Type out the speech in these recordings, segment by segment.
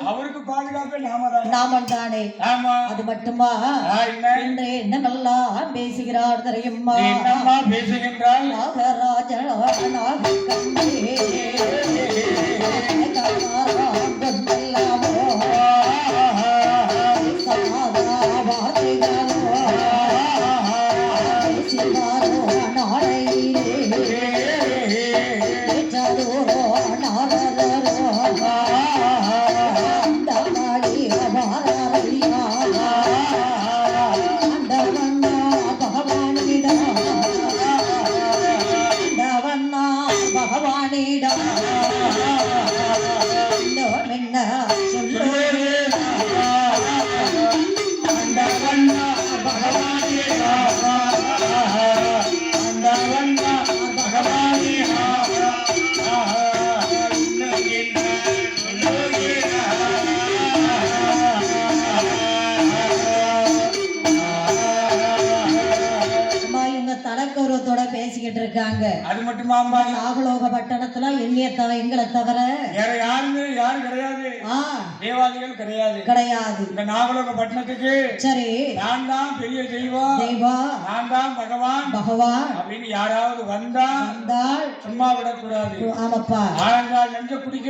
அவருக்கு பாதுகாப்பு நாம தானே. அது மட்டுமா என்று என்னமெல்லாம் பேசுகிறார் தெரியுமா? பேசுகின்றால் நாகராஜன் தலக்கௌரவத்தோட பேசிக்கிட்டு இருக்காங்க. அது மட்டுமா? நாகலோக பட்டணத்துல எங்களை தவிர வேற யாரும் கிடையாது. தேவாதிகள் கிடையாது இந்த நாகலோக பட்டணத்துக்கு. சரி, நான் தான் பெரிய தெய்வம், நான் தான் பகவான் அப்படின்னு யாராவது வந்தால் சும்மா விடக்கூடாது. ஆமாப்பா, ஆழங்கால் நெஞ்ச குடிக்க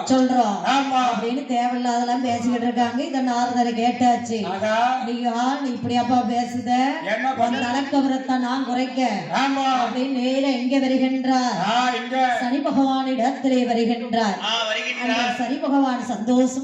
சொல்றோம். ஆமா அப்படின்னு தேவையில்லாதெல்லாம் பேசிக்கிட்டு இருக்காங்க. இத நாரதரை கேட்டாச்சு. நீ இப்படி அப்பா பேசுத, தலக்கௌரவத்தை நான் குறைக்க அப்படின்னு நேர எங்க வருகின்றார்? சனி பகவான் இடத்திலே வருகின்றார். சனி பகவான் சந்தோஷமா